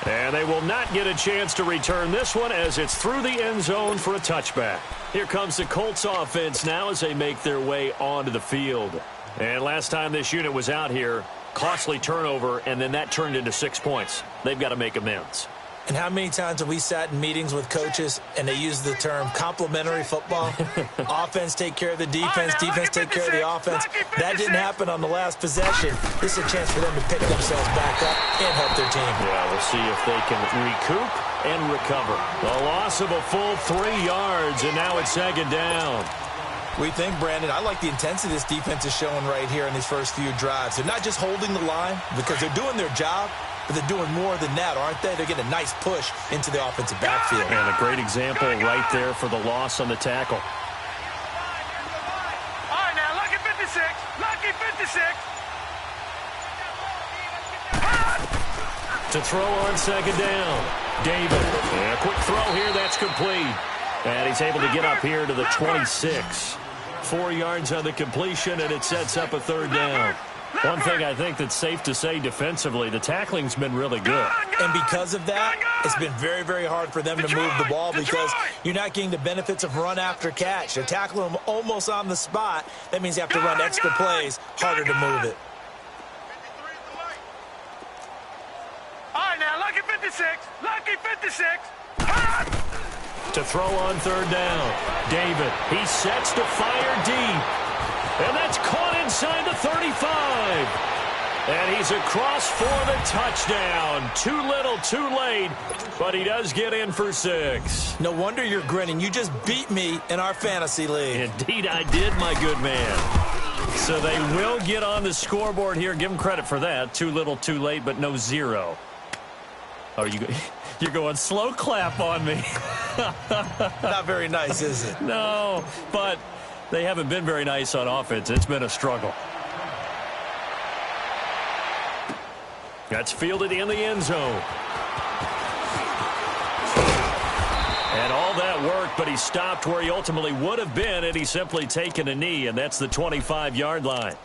And they will not get a chance to return this one as it's through the end zone for a touchback. Here comes the Colts offense now as they make their way onto the field. And last time this unit was out here, costly turnover, and then that turned into 6 points. They've got to make amends. And how many times have we sat in meetings with coaches and they use the term complementary football? Offense take care of the defense, defense take care of the offense. That didn't happen on the last possession. This is a chance for them to pick themselves back up and help their team. Yeah, we'll see if they can recoup and recover. The loss of a full 3 yards, and now it's 2nd down. We think, Brandon, I like the intensity this defense is showing right here in these first few drives. They're not just holding the line because they're doing their job, but they're doing more than that, aren't they? They're getting a nice push into the offensive backfield. And a great example right there for the loss on the tackle. All right, now, lucky 56. Lucky 56. To throw on 2nd down. David. And a quick throw here. That's complete. And he's able to get up here to the 26. 4 yards on the completion, and it sets up a 3rd down. One thing I think that's safe to say defensively, the tackling's been really good. And because of that, it's been very, very hard for them to move the ball because you're not getting the benefits of run after catch. They're tackling them almost on the spot. That means you have to run extra plays, harder to move it. All right, now, lucky 56. Lucky 56. To throw on 3rd down. David, he sets to fire deep. And that's caught inside the 35. And he's across for the touchdown. Too little, too late, but he does get in for 6. No wonder you're grinning. You just beat me in our fantasy league. Indeed, I did, my good man. So they will get on the scoreboard here. Give them credit for that. Too little, too late, but no 0. Oh, you're going slow clap on me. Not very nice, is it? No, but they haven't been very nice on offense. It's been a struggle. That's fielded in the end zone. And all that work, but he stopped where he ultimately would have been had he simply taken a knee, and that's the 25-yard line.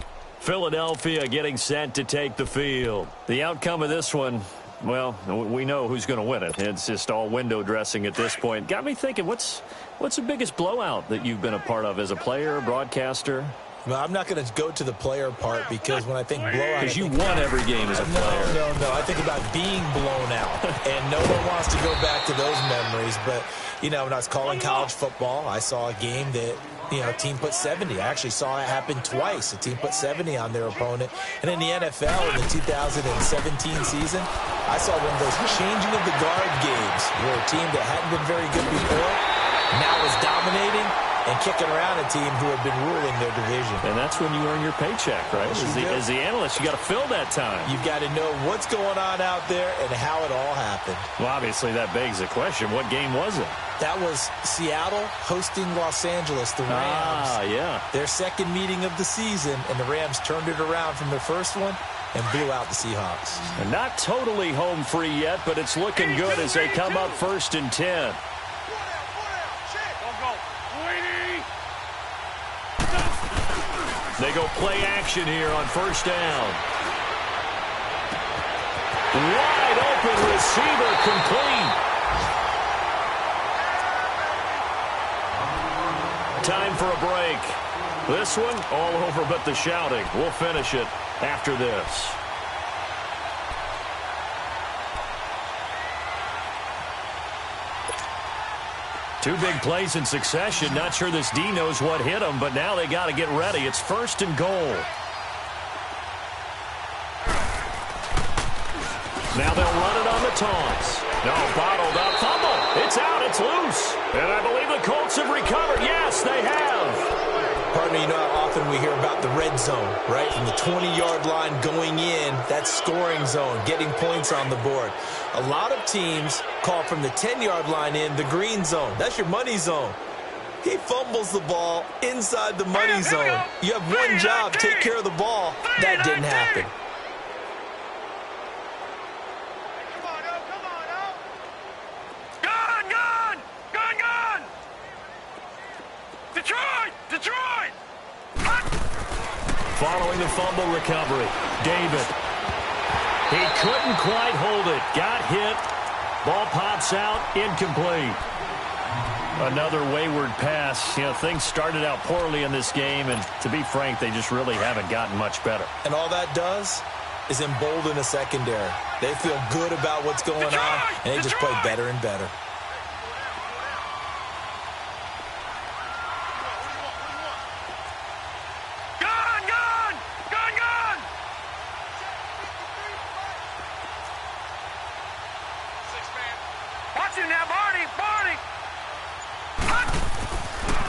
Philadelphia getting set to take the field. The outcome of this one, well, we know who's going to win it. It's just all window dressing at this point. Got me thinking, what's the biggest blowout that you've been a part of as a player, broadcaster? Well, I'm not going to go to the player part because when I think blowout... Because you won every game as a player. No. I think about being blown out. And no one wants to go back to those memories. But, you know, when I was calling college football, I saw a game that, you know, a team put 70. I actually saw it happen twice. A team put 70 on their opponent. And in the NFL, in the 2017 season, I saw one of those changing of the guard games where a team that hadn't been very good before now was dominating and kicking around a team who had been ruling their division. And that's when you earn your paycheck, right? As the analyst, you got to fill that time. You've got to know what's going on out there and how it all happened. Well, obviously, that begs the question, what game was it? That was Seattle hosting Los Angeles, the Rams. Yeah. Their second meeting of the season, and the Rams turned it around from their first one and blew out the Seahawks. And not totally home free yet, but it's looking good as they come up 1st and 10. They go play action here on 1st down. Wide open receiver complete. Time for a break. This one all over but the shouting. We'll finish it after this. Two big plays in succession. Not sure this D knows what hit them, but now they got to get ready. It's 1st and goal. Now they'll run it on the taunts. No, bottled up. Fumble. It's out. It's loose. And I believe the Colts have recovered. Yes, they have. Partner, you know how often we hear about the red zone, right? From the 20-yard line going in, that scoring zone, getting points on the board. A lot of teams call from the 10-yard line in the green zone. That's your money zone. He fumbles the ball inside the money zone. You have one job, take care of the ball. That didn't happen. Following the fumble recovery, David. He couldn't quite hold it. Got hit. Ball pops out. Incomplete. Another wayward pass. You know, things started out poorly in this game, and to be frank, they just really haven't gotten much better. And all that does is embolden a secondary. They feel good about what's going on, and they just play better and better.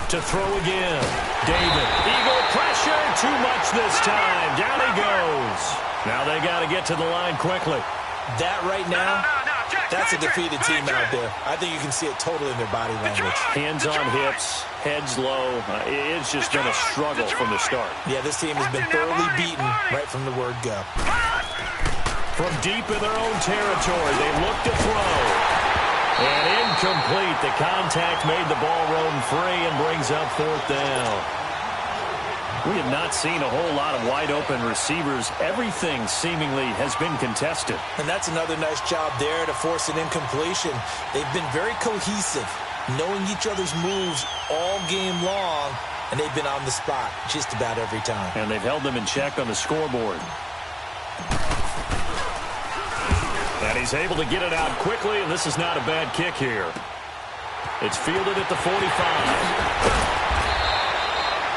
To throw again. David. Eagle pressure. Too much this time. Down he goes. Now they got to get to the line quickly. That right now, that's a defeated team out there. I think you can see it totally in their body language. Hands on hips, heads low. It's just been a struggle from the start. Yeah, this team has been thoroughly beaten right from the word go. From deep in their own territory, they look to throw. And incomplete. The contact made the ball roam free and brings up 4th down. We have not seen a whole lot of wide open receivers. Everything seemingly has been contested. And that's another nice job there to force an incompletion. They've been very cohesive, knowing each other's moves all game long, and they've been on the spot just about every time. And they've held them in check on the scoreboard. And he's able to get it out quickly, and this is not a bad kick here. It's fielded at the 45.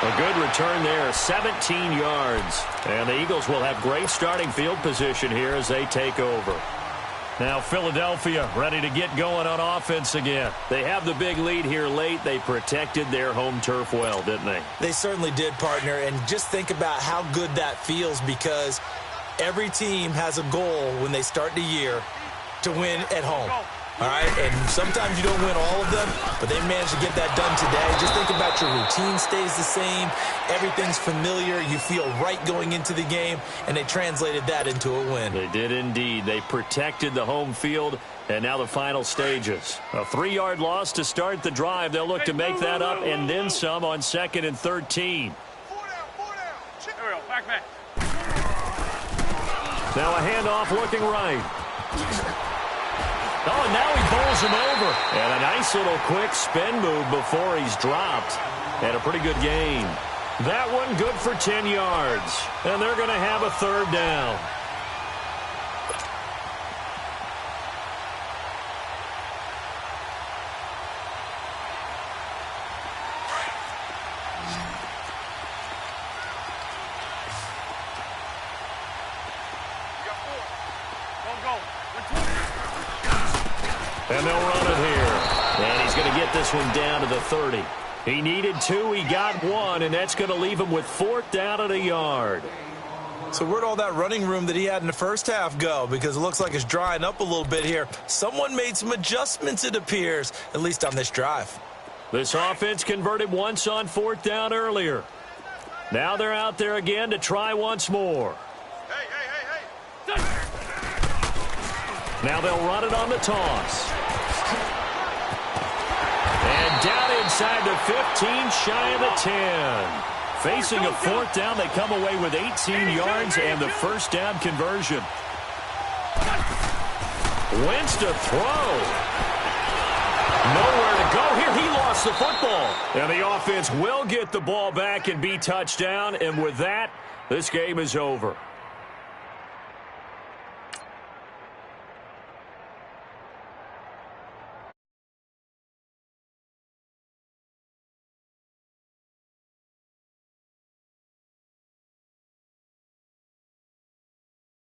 A good return there, 17 yards. And the Eagles will have great starting field position here as they take over. Now Philadelphia ready to get going on offense again. They have the big lead here late. They protected their home turf well, didn't they? They certainly did, partner. And just think about how good that feels, because every team has a goal when they start the year to win at home. All right, and sometimes you don't win all of them, but they managed to get that done today. Just think about your routine stays the same. Everything's familiar. You feel right going into the game, and they translated that into a win. They did indeed. They protected the home field, and now the final stages. A 3-yard loss to start the drive. They'll look to make that up and then some on 2nd and 13. There we go. Back. Now a handoff looking right. Oh, and now he bowls him over. And a nice little quick spin move before he's dropped. And a pretty good gain. That one good for 10 yards. And they're going to have a 3rd down. And they'll run it here. And he's going to get this one down to the 30. He needed 2, he got 1, and that's going to leave him with 4th down at a yard. So where'd all that running room that he had in the first half go? Because it looks like it's drying up a little bit here. Someone made some adjustments, it appears, at least on this drive. This offense converted once on 4th down earlier. Now they're out there again to try once more. Hey. Now they'll run it on the toss. And down inside the 15, shy of the 10. Facing a 4th down, they come away with 18 yards and the 1st down conversion. Wentz to throw. Nowhere to go here. He lost the football. And the offense will get the ball back and be touched down. And with that, this game is over.